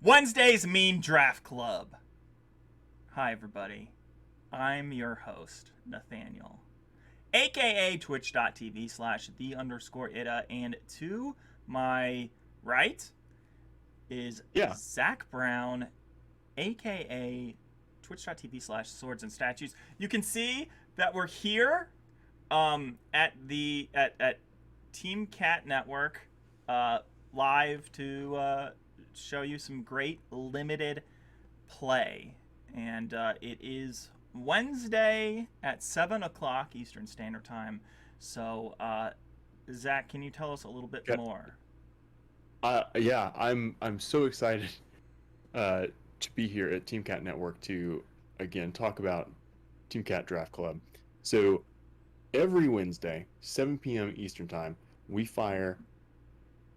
Wednesdays mean draft club. Hi, everybody. I'm your host, Nathaniel, aka twitch.tv/the_ita. And to my right is Yeah. Zach Brown, aka twitch.tv/swords and statues. You can see that we're here at Team Cat Network live to show you some great limited play. And it is Wednesday at 7 o'clock Eastern Standard Time. So, Zach, can you tell us a little bit more? Yeah, I'm so excited to be here at Team Cat Network to again talk about Team Cat Draft Club. So every Wednesday, 7 p.m. Eastern Time, we fire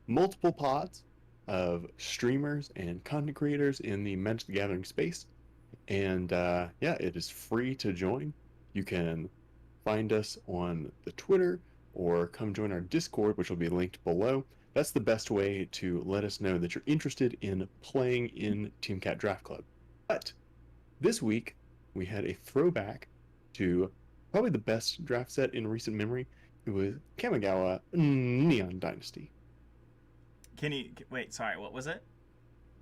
multiple pods of streamers and content creators in the Magic the Gathering space. And yeah, it is free to join. You can find us on the Twitter or come join our Discord, which will be linked below. That's the best way to let us know that you're interested in playing in Team Cat Draft Club. But this week, we had a throwback to probably the best draft set in recent memory. It was Kamigawa Neon Dynasty. Can you wait? Sorry, what was it?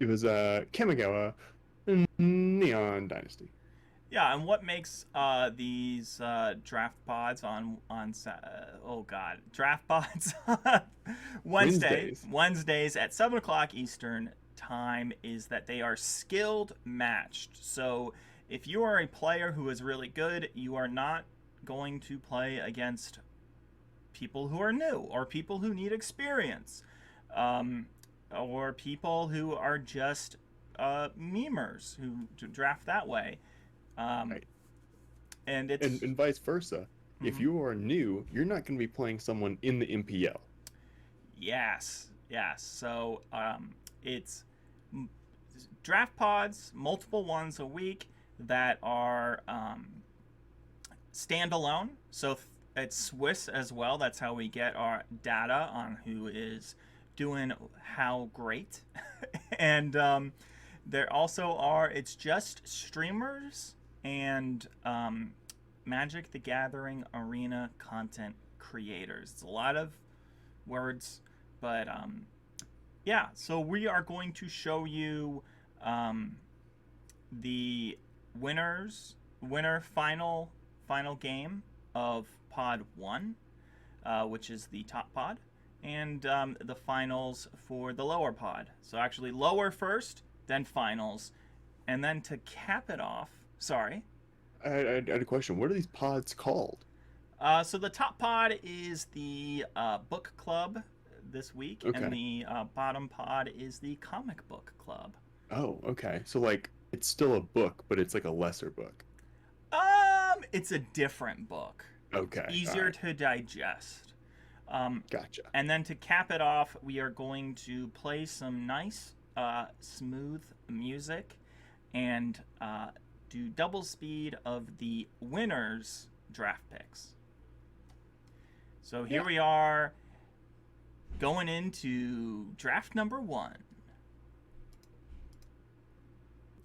It was Kamigawa Neon Dynasty. Yeah, and what makes these draft pods oh god, draft pods Wednesdays. Wednesdays at 7 o'clock Eastern time is that they are skilled matched. So if you are a player who is really good, you are not going to play against people who are new or people who need experience, or people who are just memers who draft that way. Right. And it's And vice versa. If mhm. you are new, you're not going to be playing someone in the MPL. Yes. So it's draft pods, multiple ones a week that are standalone. So it's Swiss as well. That's how we get our data on who is doing how great. And there also are, it's just streamers and Magic the Gathering Arena content creators. It's a lot of words, but yeah. So we are going to show you um, the winner final game of Pod 1, which is the top pod, and the finals for the lower pod. So actually, lower first, then finals, and then to cap it off. Sorry. I had a question. What are these pods called? So the top pod is the book club this week, and Okay. the bottom pod is the comic book club. Oh, okay. So like it's still a book, but it's like a lesser book. It's a different book. It's Okay. All easier right. to digest. Um, Gotcha. and then to cap it off, we are going to play some nice, smooth music and do double speed of the winners' draft picks. So here Yeah. we are going into draft number 1.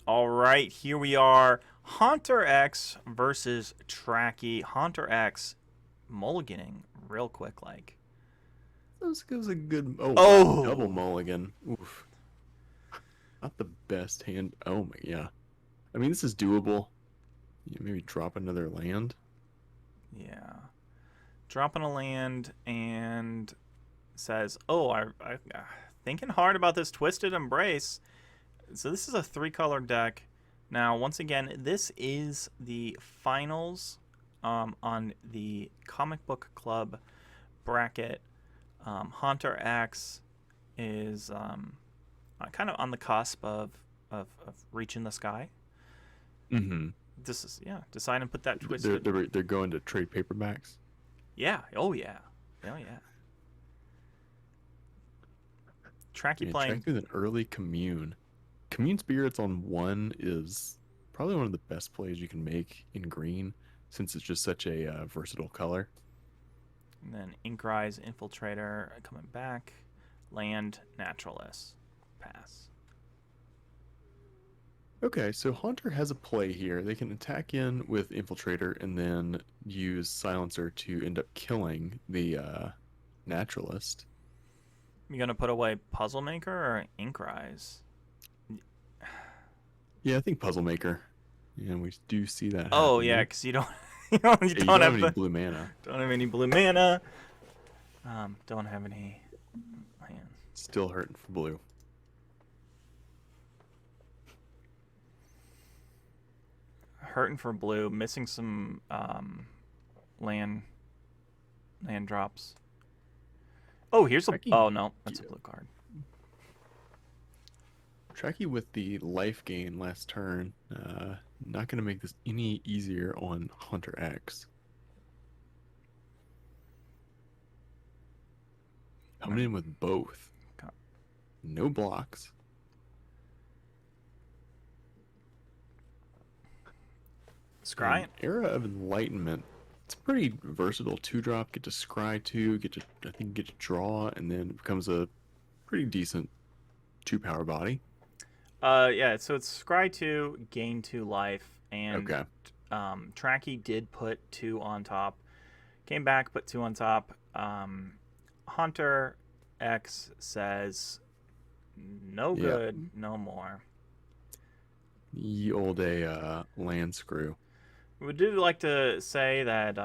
All right, here we are. Haunter X versus Tracky. Haunter X mulliganing real quick, like. That was a good. Oh wow, double Oh! mulligan. Oof. Not the best hand. Oh my, yeah. I mean, this is doable. You maybe drop another land. Yeah. Dropping a land and says, oh, I thinking hard about this Twisted Embrace. So this is a 3-color deck. Now, once again, this is the finals on the Comic Book Club bracket. Haunter X is kind of on the cusp of reaching the sky. Mm-hmm. This is, yeah, decide and put that They're, Twisted. they're going to trade paperbacks. Yeah, oh yeah. Oh yeah. Tracky Yeah, playing. check with an early commune. Commune spirits on one is probably one of the best plays you can make in green, since it's just such a versatile color. And then Inkrise, Infiltrator coming back. Land, Naturalist. Pass. Okay, so Haunter has a play here. They can attack in with Infiltrator and then use Silencer to end up killing the Naturalist. You gonna put away Puzzle Maker or Inkrise? Yeah, I think Puzzle Maker. And we do see that Oh yeah, happening. because you don't you Yeah, you don't don't have have any the blue mana. don't have any blue mana. Don't have any lands. Still hurting for blue. Hurting for blue, missing some land drops. Oh, here's a. Tracky, Oh no, that's a blue card. Tracky with the life gain last turn. Not going to make this any easier on Hunter X. Coming in with both. Okay. No blocks. Scry. And Era of Enlightenment. It's a pretty versatile 2-drop. Get to scry 2, I think get to draw, and then it becomes a pretty decent 2-power body. Yeah. So it's scry 2, gain 2 life, and Okay. Tracky did put 2 on top. Came back, put 2 on top. Hunter X says, "No good, no more." Ye old land screw. We do like to say that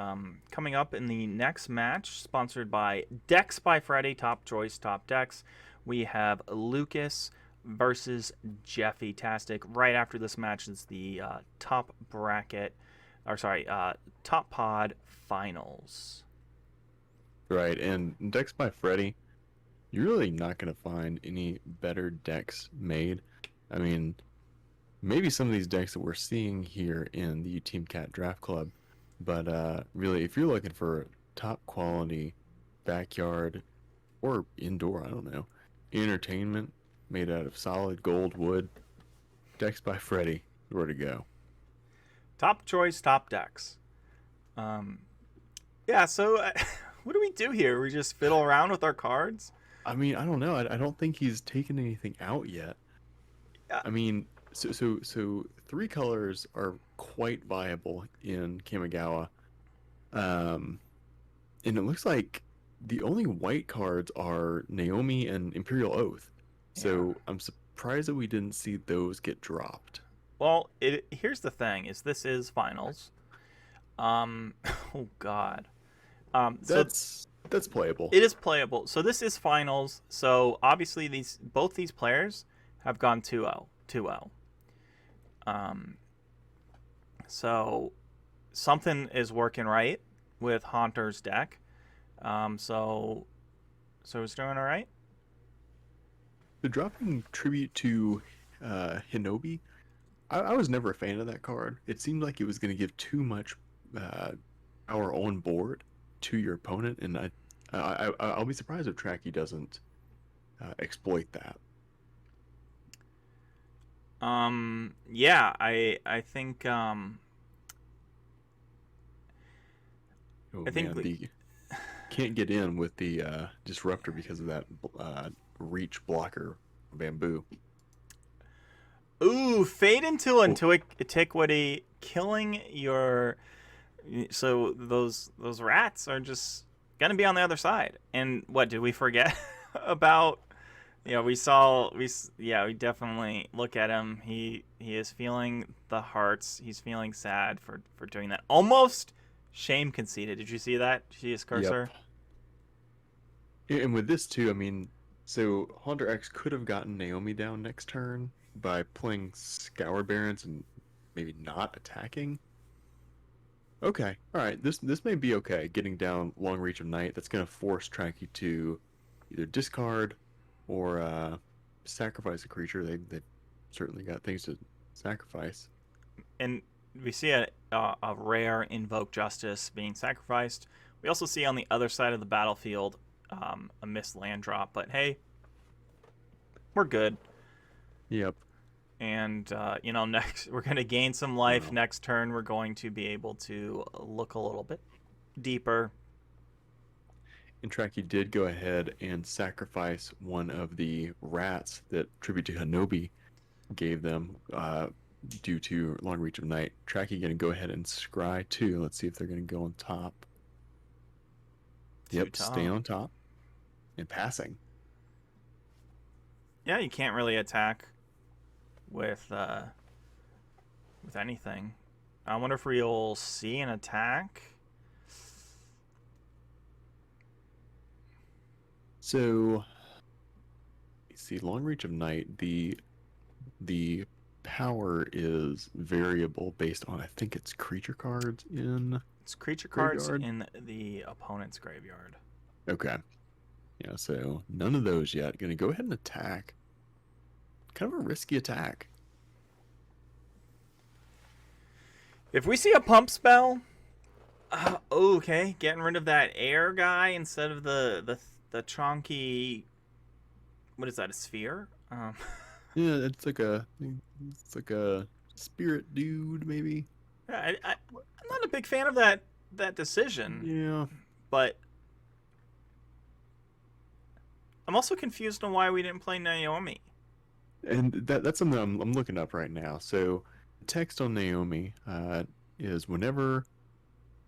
coming up in the next match, sponsored by Decks by Freddy, Top Choice, Top Decks, we have Lucas versus Jeffy Tastic. Right after this match is the top bracket, or sorry, top pod finals. Right, and decks by Freddy, you're really not going to find any better decks made. I mean, maybe some of these decks that we're seeing here in the Team Cat Draft Club, but really, if you're looking for top quality backyard or indoor, I don't know, entertainment made out of solid gold wood, decks by Freddy, where to go. Top Choice, Top Decks. Yeah, so what do we do here? We just fiddle around with our cards? I mean, I don't know. I don't think he's taken anything out yet. I mean, so 3 colors are quite viable in Kamigawa, and it looks like the only white cards are Naomi and Imperial Oath. So Yeah. I'm surprised that we didn't see those get dropped. Well, here's the thing: is this is finals. Oh God. So That's playable. it is playable. So this is finals. So obviously both these players have gone 2-0. 2-0. So something is working right with Haunter's deck. So it's doing all right. The dropping tribute to Hinobi, I was never a fan of that card. It seemed like it was going to give too much power on board to your opponent, and I'll be surprised if Tracky doesn't exploit that. Yeah, I think Oh I think man, the can't get in with the disruptor because of that reach blocker bamboo. ooh, fade into Oh, antiquity, killing your. So those rats are just gonna be on the other side. And what did we forget about? Yeah, we definitely look at him. He is feeling the hearts. He's feeling sad for doing that. Almost shame conceited. Did you see that? Did you see his cursor? yep. And with this too, I mean, so Hunter X could have gotten Naomi down next turn by playing Scour Barons and maybe not attacking. Okay, all right. This may be okay. Getting down Long Reach of Night. That's gonna force Tracky to either discard or sacrifice a creature. They've certainly got things to sacrifice. And we see a rare Invoke Justice being sacrificed. We also see on the other side of the battlefield a missed land drop. But hey, we're good. Yep. And next we're gonna gain some life. Wow. Next turn we're going to be able to look a little bit deeper. And Tracky did go ahead and sacrifice one of the rats that Tribute to Hinobi gave them. due to Long Reach of Night. Tracky going to go ahead and scry 2. Let's see if they're going to go on top. Yep, stay on top and passing. Yeah, you can't really attack with anything. I wonder if we'll see an attack. So, you see, Long Reach of Night, the power is variable based on, I think it's creature cards in It's creature cards graveyard. in the opponent's graveyard. Okay. Yeah, so none of those yet. Gonna go ahead and attack. Kind of a risky attack. If we see a pump spell, okay, getting rid of that air guy instead of the chonky. What is that? A sphere? Yeah, it's like a spirit dude, maybe. I'm not a big fan of that decision. Yeah. But I'm also confused on why we didn't play Naomi. And that's something I'm looking up right now. So, text on Naomi is whenever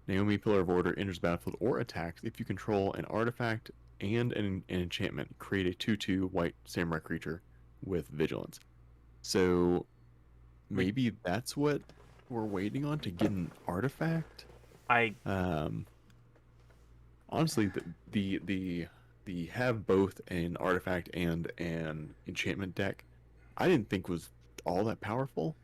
Naomi Pillar of Order enters the battlefield or attacks, if you control an artifact and an enchantment, create a 2/2 white samurai creature with vigilance. So maybe that's what we're waiting on to get an artifact. Honestly, the have both an artifact and an enchantment deck, I didn't think was all that powerful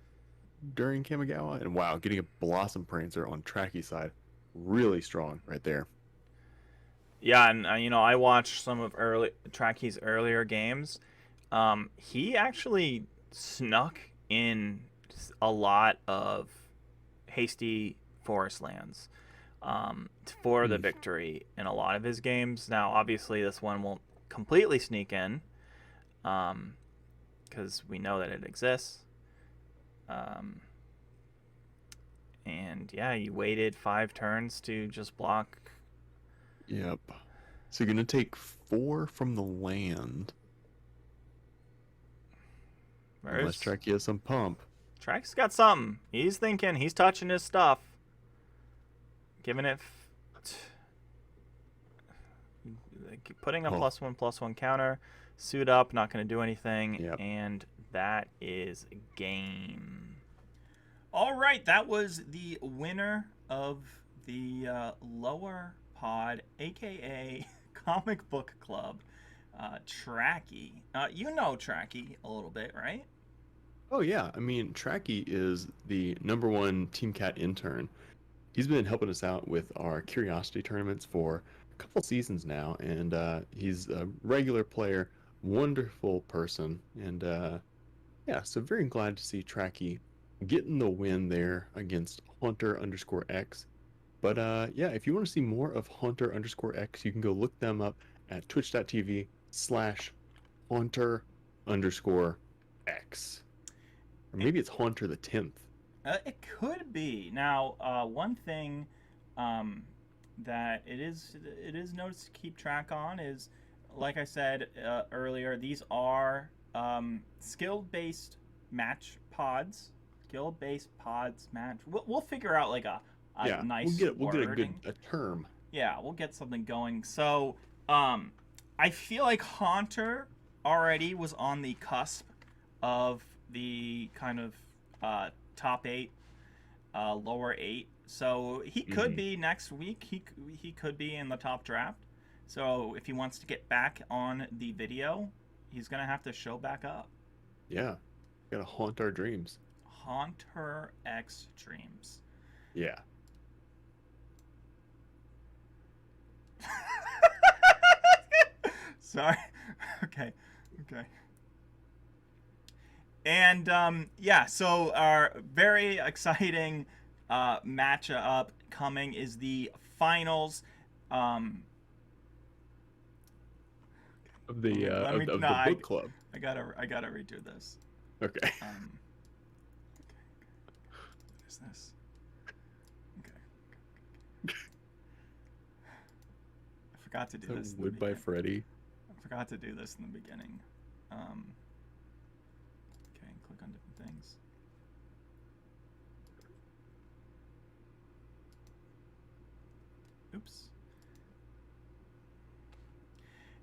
during Kamigawa. And wow, getting a Blossom Prancer on Tracky's side, really strong right there. Yeah, and I watched some of Tracky's earlier games. He actually snuck in a lot of hasty forest lands for the victory in a lot of his games. Now, obviously, this one won't completely sneak in because we know that it exists. And yeah, you waited 5 turns to just block. Yep. So you're going to take 4 from the land. Unless Tracky has some pump. Tracky's got something. He's thinking. He's touching his stuff. Giving it... putting a +1/+1 counter. Suit up. Not going to do anything. Yep. And that is game. All right. That was the winner of the lower pod, a.k.a. Comic Book Club, Tracky. You know Tracky a little bit, right? Oh yeah, I mean Tracky is the #1 Team Cat intern. He's been helping us out with our Curiosity tournaments for a couple seasons now, and he's a regular player, wonderful person, and yeah, so very glad to see Tracky getting the win there against Hunter_X. But yeah, if you want to see more of Hunter_X, you can go look them up at twitch.tv/Hunter_X. Or maybe it's Haunter the 10th. It could be. Now, one thing that it is noticed to keep track on is, like I said earlier, these are skill-based match pods. Skill-based pods match. We'll figure out like a nice we'll get a term. Yeah, we'll get something going. So, I feel like Haunter already was on the cusp of the kind of top 8, lower 8. So he could be next week. He could be in the top draft. So if he wants to get back on the video, he's gonna have to show back up. Yeah, gotta haunt our dreams. Haunter X Dreams. Yeah. Sorry. Okay. And yeah, so our very exciting matchup coming is the finals Of the book club. I gotta redo this. Okay. Okay. What is this? Okay. I forgot to do this. Wood by Freddy. I forgot to do this in the beginning. Okay, click on different things. Oops.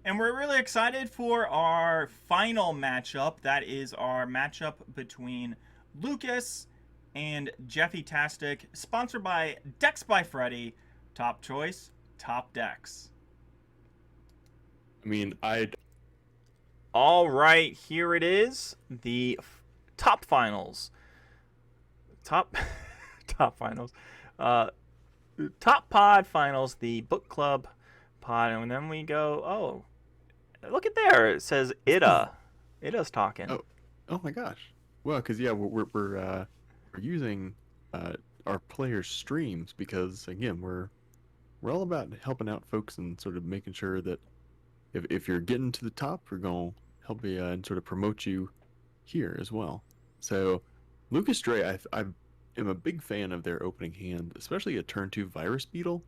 And we're really excited for our final matchup. That is our matchup between Lucas and Jeffy Tastic, sponsored by Decks by Freddy. Top choice, top decks. I mean, I All right, here it is. The top finals. Top top finals. Uh top pod finals, the book club pod, and then we go, oh, look at there. It says Ida. Ida's talking. oh oh my gosh. Well, because yeah, we're using our players' streams because again we're all about helping out folks and sort of making sure that if you're getting to the top, we're gonna help you and sort of promote you here as well. So Lucas Dre, I am a big fan of their opening hand, especially a turn two Virus Beetle.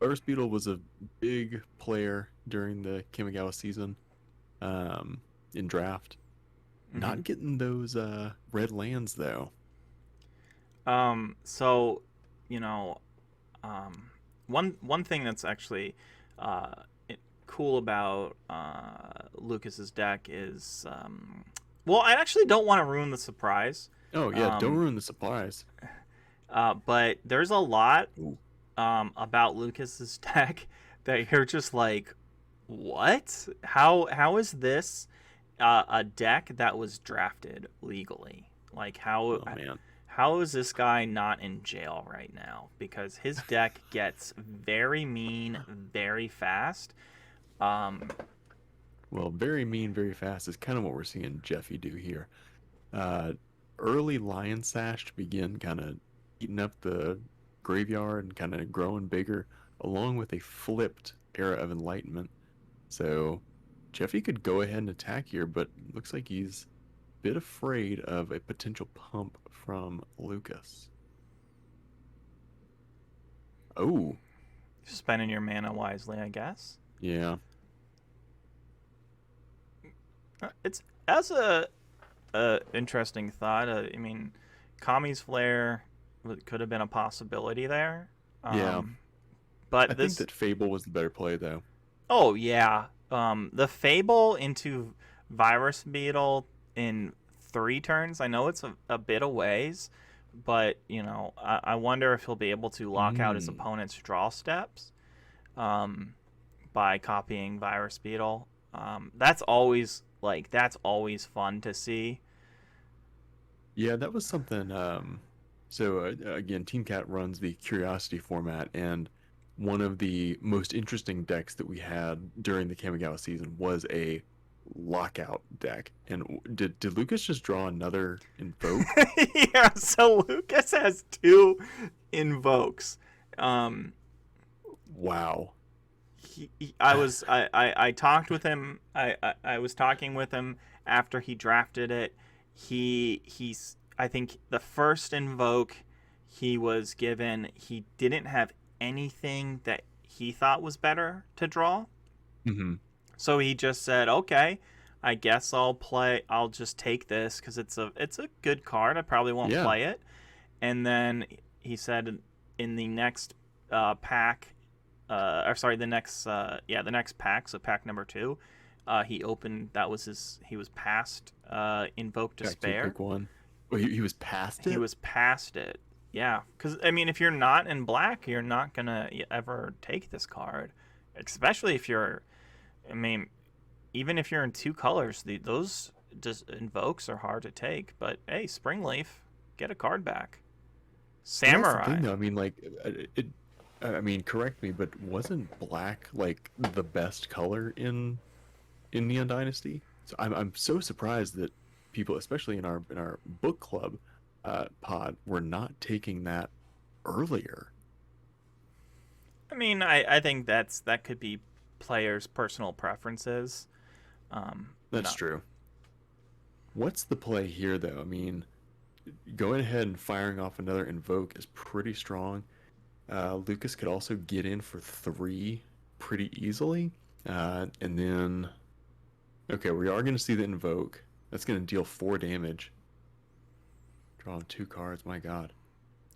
Virus Beetle was a big player during the Kamigawa season in draft. Mm-hmm. Not getting those red lands though. So, you know, one thing that's actually uh, cool about Lucas's deck is, well, I actually don't want to ruin the surprise. Oh yeah, don't Um, ruin the surprise. but there's a lot Ooh. about Lucas's deck that you're just like, what? How is this a deck that was drafted legally? Like Oh man. how is this guy not in jail right now? Because his deck gets very mean very fast. Um, Well, very mean, very fast is kind of what we're seeing Jeffy do here. Uh, early Lion Sash to begin kind of eating up the graveyard and kind of growing bigger, along with a flipped Era of Enlightenment. So Jeffy could go ahead and attack here, but looks like he's a bit afraid of a potential pump from Lucas. Oh, spending your mana wisely, I guess. yeah. It's as a interesting thought. I mean, Kami's Flare could have been a possibility there. Yeah. But I think that Fable was the better play, though. oh yeah, the Fable into Virus Beetle in 3 turns. I know it's a bit of ways, but you know, I wonder if he'll be able to lock out his Mm. opponent's draw steps um, by copying Virus Beetle. That's always fun to see. Yeah, that was something. So again, Team Cat runs the Curiosity format, and one of the most interesting decks that we had during the Kamigawa season was a lockout deck. And did Lucas just draw another Invoke? Yeah, so Lucas has 2 invokes. Um, Wow. I talked with him. I was talking with him after he drafted it. He's I think the first invoke he was given, he didn't have anything that he thought was better to draw. Hmm. So he just said, "Okay, I guess I'll just take this cuz it's a good card. I probably won't Yeah. play it." And then he said in the next pack or sorry, the next pack, so pack number 2, he opened, he was past Invoke Back to Despair. pick one. Oh, he was past it? He was past it. Yeah, because I mean, if you're not in black, you're not gonna ever take this card, especially if you're. I mean, even if you're in 2 colors, those just invokes are hard to take. But hey, Springleaf, get a card back. Well, that's the Samurai. thing, though. I mean, like, I mean, correct me, but wasn't black like the best color in Neon Dynasty? So I'm so surprised that people, especially in our book club pod, were not taking that earlier. I mean, I think that could be players' personal preferences. That's No. true. What's the play here, though? I mean, going ahead and firing off another invoke is pretty strong. Lucas could also get in for 3 pretty easily, and then okay, we are going to see the invoke. That's going to deal 4 damage. Drawing 2 cards. My God.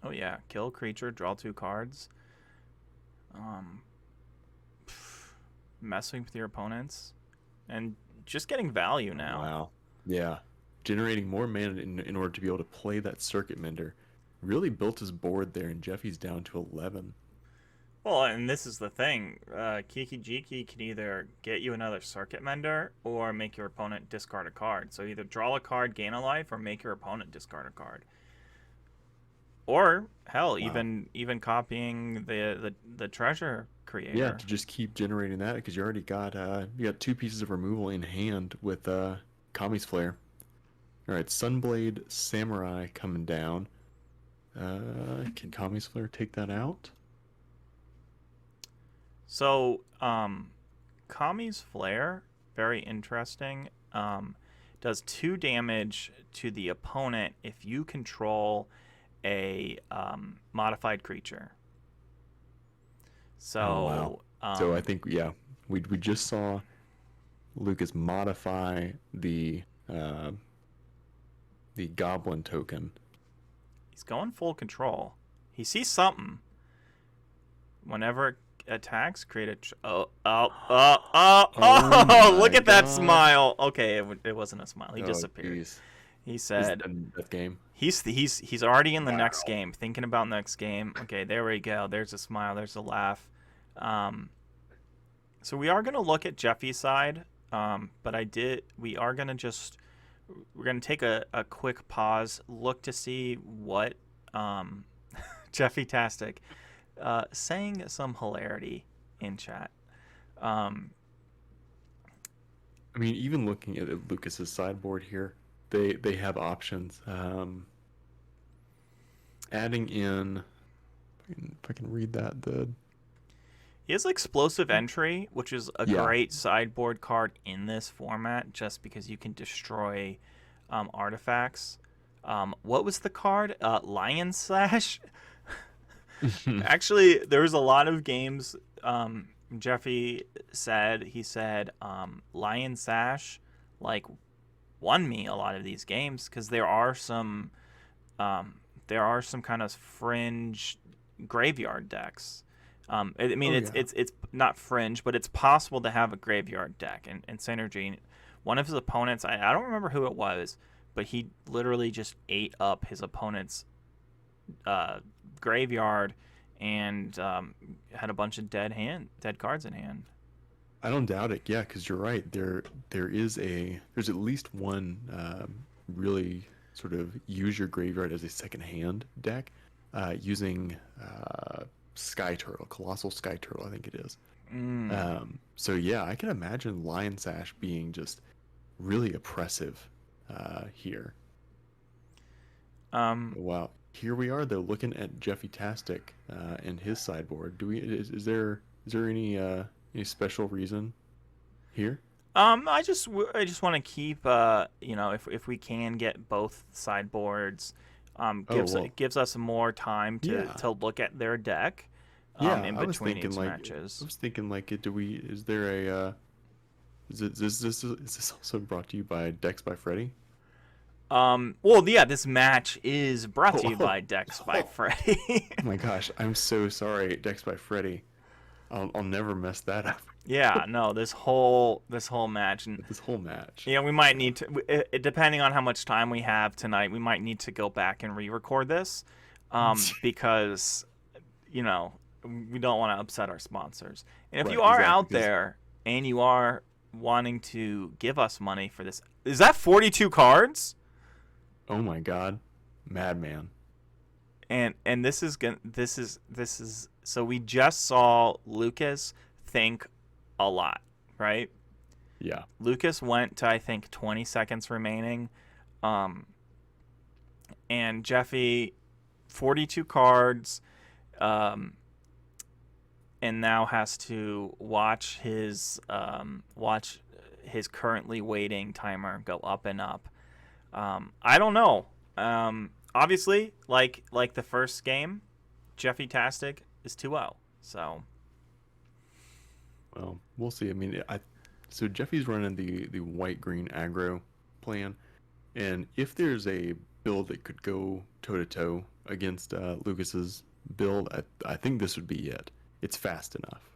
Oh yeah, kill creature, draw 2 cards. messing with your opponents and just getting value now. Wow. Yeah. Generating more mana in order to be able to play that Circuit Mender. Really built his board there, and Jeffy's down to 11. Well, and this is the thing. Kiki Jiki can either get you another Circuit Mender or make your opponent discard a card. So either draw a card, gain a life, or make your opponent discard a card. Or hell, Wow. even copying the treasure creator. Yeah, to just keep generating that because you already got you got 2 pieces of removal in hand with Kami's Flare. All right, Sunblade Samurai coming down. Can Kami's Flare take that out? So, Kami's Flare, very interesting. Does 2 damage to the opponent if you control a modified creature. So, Oh, wow. So I think we just saw Lucas modify the Goblin token. he's going full control. He sees something. Whenever it attacks, create a. Oh Look my at that God. smile. Okay, it wasn't a smile. He Oh, disappeared. geez. He Is said that game? he's already in the Wow. next game, thinking about next game. Okay, there we go. There's a smile. There's a laugh. So we are gonna look at Jeffy's side. But we are gonna we're gonna take a quick pause, look to see what Jeffy Tastic saying some hilarity in chat. I mean, even looking at Lucas's sideboard here, they have options. Adding in, if I can read that, He has explosive entry, which is a Yeah. great sideboard card in this format, just because you can destroy artifacts. What was the card? Lion Slash. Actually, there was a lot of games. Jeffy said Lion Sash like won me a lot of these games because there are some kind of fringe graveyard decks. I mean, it's not fringe, but it's possible to have a graveyard deck. And Synergy, one of his opponents, I don't remember who it was, but he literally just ate up his opponent's graveyard and had a bunch of dead cards in hand. I don't doubt it. Yeah, because you're right. There's at least one really sort of use your graveyard as a second hand deck using Sky Turtle, Colossal Sky Turtle, I think it is. So yeah, I can imagine Lion Sash being just really oppressive here. Wow, here we are though, looking at Jeffy Tastic and his sideboard. Is there any special reason here? I just want to keep if we can get both sideboards, gives us more time to look at their deck. In between each matches. I was thinking like, is this also brought to you by Dex by Freddy? Well, yeah, this match is brought to you by Dex by Freddy. Oh my gosh, I'm so sorry, Dex by Freddy. I'll never mess that up. Yeah, no, this whole match and This whole match. yeah, we might need to, depending on how much time we have tonight, we might need to go back and re-record this, because we don't want to upset our sponsors. And if Right, you are exactly, out there and you are wanting to give us money for this, is that 42 cards? Oh my god, madman. And this is so we just saw Lucas think a lot, right? Yeah. Lucas went to I think 20 seconds remaining, and Jeffy 42 cards, and now has to watch his currently waiting timer go up and up. I don't know. Obviously, like the first game, Jeffy Tastic is 2-0. So, Well, we'll see. I mean, so Jeffy's running the white green aggro plan, and if there's a build that could go toe to toe against Lucas's build, I think this would be it. It's fast enough.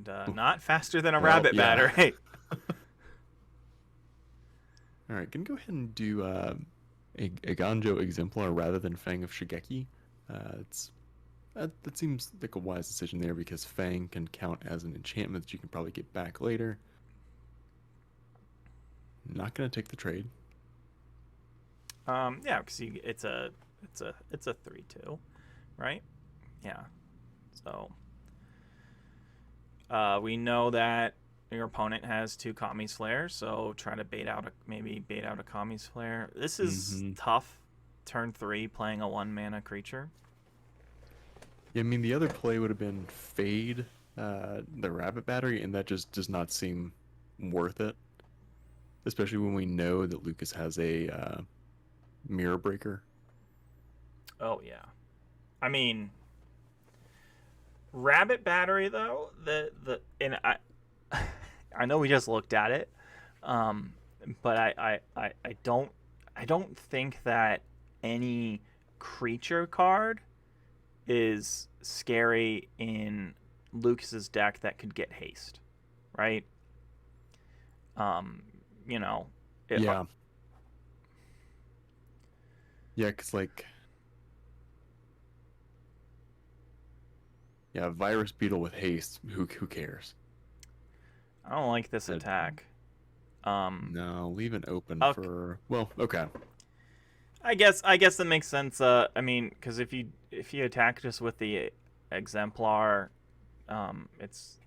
and not faster than a Well, rabbit yeah. battery. All right, gonna go ahead and do a Ganjo Exemplar rather than Fang of Shigeki. It's that seems like a wise decision there because Fang can count as an enchantment that you can probably get back later. Not gonna take the trade. Yeah, because it's a 3/2, right? Yeah. So we know that your opponent has 2 Kami's Flare, so try to maybe bait out a Kami's Flare. This is tough. Turn 3 playing a 1 mana creature. Yeah, I mean the other play would have been Fade the Rabbit Battery, and that just does not seem worth it. Especially when we know that Lucas has a Mirror Breaker. Oh yeah. I mean, Rabbit Battery though, and I know we just looked at it, but I don't think that any creature card is scary in Lucas's deck that could get haste, right? You know, Yeah. Yeah, because like, yeah, Virus Beetle with haste. Who cares? I don't like this attack. No, leave it open Okay. for. Well, okay. I guess that makes sense. I mean, because if you attack just with the exemplar, it's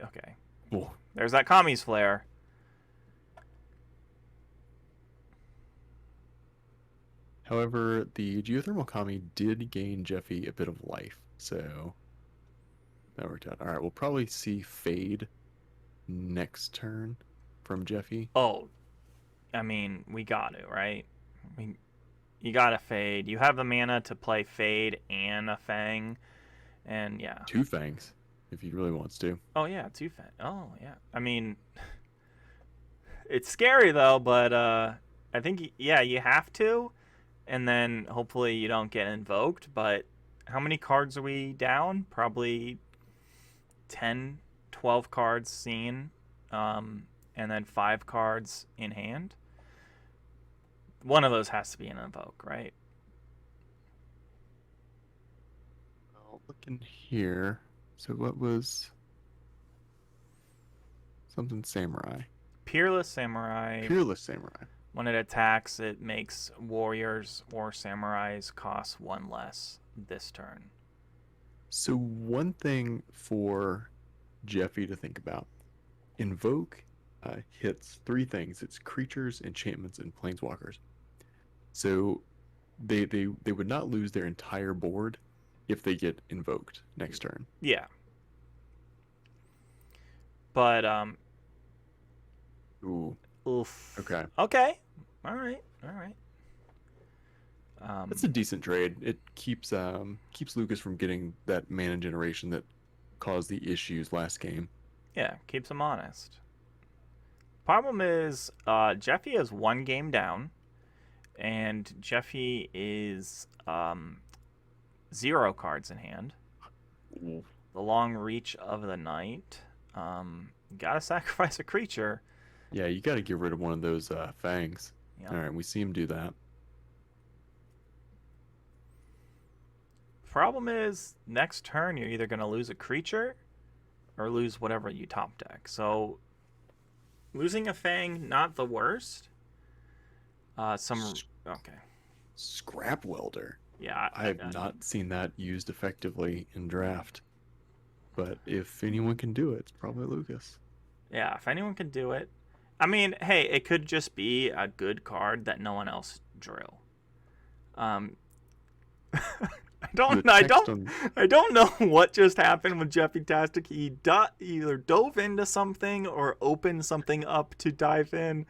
okay. Cool. There's that Kami's Flare. However, the Geothermal Kami did gain Jeffy a bit of life, so that worked out. All right, we'll probably see Fade next turn from Jeffy. Oh, I mean, we got to, right? You got to Fade. You have the mana to play Fade and a Fang, and yeah. 2 Fangs, if he really wants to. Oh yeah, 2 Fang. Oh yeah. I mean, it's scary though, but I think you have to, and then hopefully you don't get invoked. But how many cards are we down? Probably 10, 12 cards seen, and then 5 cards in hand. One of those has to be an invoke, right? Well, looking here. So what was something Samurai? Peerless Samurai. Peerless Samurai. When it attacks, it makes warriors or samurais cost 1 less this turn. So one thing for Jeffy to think about. Invoke hits 3 things. It's creatures, enchantments, and planeswalkers. So they would not lose their entire board if they get invoked next turn. Yeah. But Ooh. oof. Okay. Okay. All right. That's a decent trade. It keeps Lucas from getting that mana generation that caused the issues last game. Yeah, keeps him honest. Problem is, Jeffy is 1 game down, and Jeffy is 0 cards in hand. Ooh. The long reach of the night. Gotta sacrifice a creature. Yeah, you got to get rid of one of those fangs. Yep. All right, we see him do that. Problem is, next turn you're either gonna lose a creature or lose whatever you top deck. So losing a Fang, not the worst. Okay. Scrap Welder. Yeah, I have not seen that used effectively in draft. But if anyone can do it, it's probably Lucas. Yeah, if anyone can do it. I mean, hey, it could just be a good card that no one else drew. I don't know what just happened with Jeffy Tastic. He either dove into something or opened something up to dive in.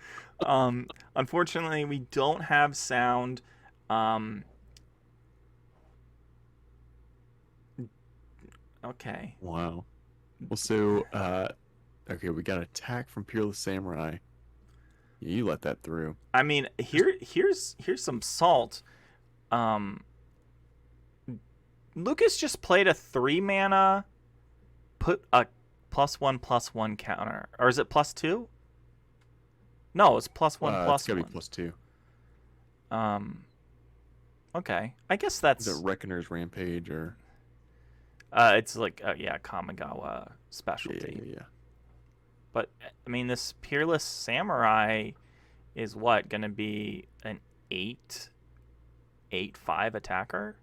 Unfortunately, we don't have sound. Okay. Wow. Well, so okay, we got attack from Peerless Samurai. Yeah, you let that through. I mean, here's some salt. Lucas just played a 3 mana, put a +1/+1 counter, or is it +2? No, it's +1 It's plus gotta be one. +2. Um. Okay, I guess Is it that's. Reckoner's Rampage or? It's like yeah, Kamigawa Yeah, yeah, specialty. yeah, yeah. But I mean, this Peerless Samurai is what gonna be an 8/5 attacker.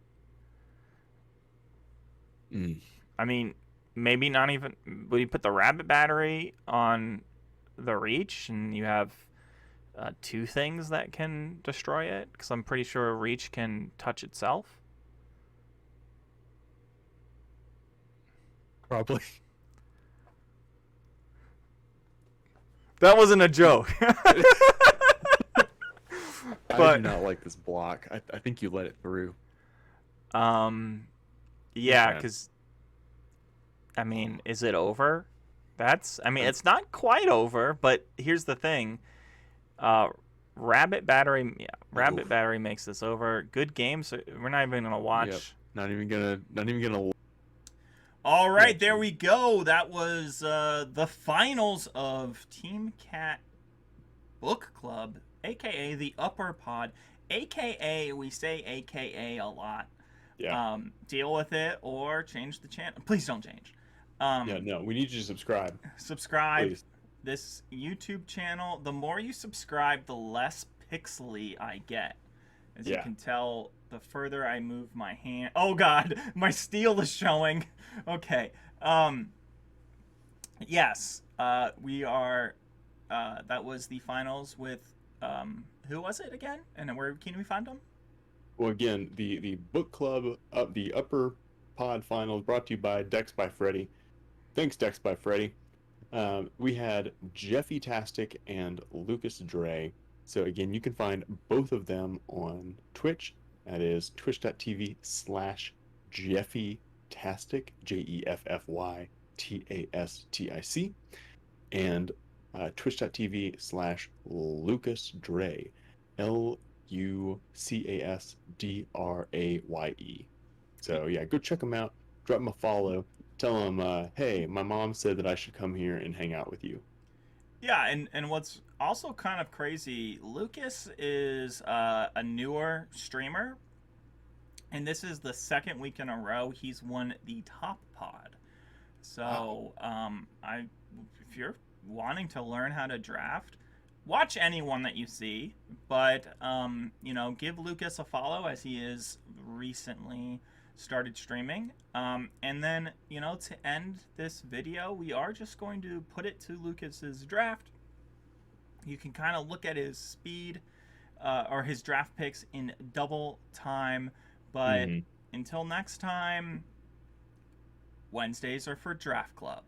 Mm. I mean, maybe not even. Would you put the rabbit battery on the reach, and you have two things that can destroy it? Because I'm pretty sure reach can touch itself. Probably. That wasn't a joke. I do But not like this block. I think you let it through. um, yeah, Okay. because I mean, is it over? I mean, Uh, it's not quite over, but here's the thing. Uh, Rabbit Battery, yeah, Rabbit Oof. Battery makes this over. Good games. We're not even gonna Yep. watch. Not even gonna. All Yeah. right, there we go. That was the finals of Team Cat Book Club, aka the Upper Pod, aka we say aka a lot. Yeah. Deal with it or change the channel. Please don't change. Yeah. Um, No, we need you to subscribe, Subscribe. please. This YouTube channel, the more you subscribe, the less pixely I get. As you Yeah. can tell, the further I move my hand. Oh god, my steel is showing. Okay. Yes. We are that was the finals with who was it again? And where can we find them? Well, again, the book club of the Upper Pod Finals brought to you by Dex by Freddy. Thanks, Dex by Freddy. We had Jeffy Tastic and Lucas Dre. So again, you can find both of them on Twitch. That is twitch.tv/Jeffy Tastic, JEFFY TASTIC, and twitch.tv/Lucas Dre, LUCASDRAYE. So yeah, go check them out. Drop them a follow. Tell them, hey, my mom said that I should come here and hang out with you. Yeah, and what's also kind of crazy, Lucas is a newer streamer, and this is the second week in a row he's won the top pod. Wow. So, if you're wanting to learn how to draft, watch anyone that you see, but give Lucas a follow as he is recently started streaming. And then, to end this video, we are just going to put it to Lucas's draft. You can kind of look at his speed or his draft picks in double time. But Mm-hmm. until next time, Wednesdays are for Draft Club.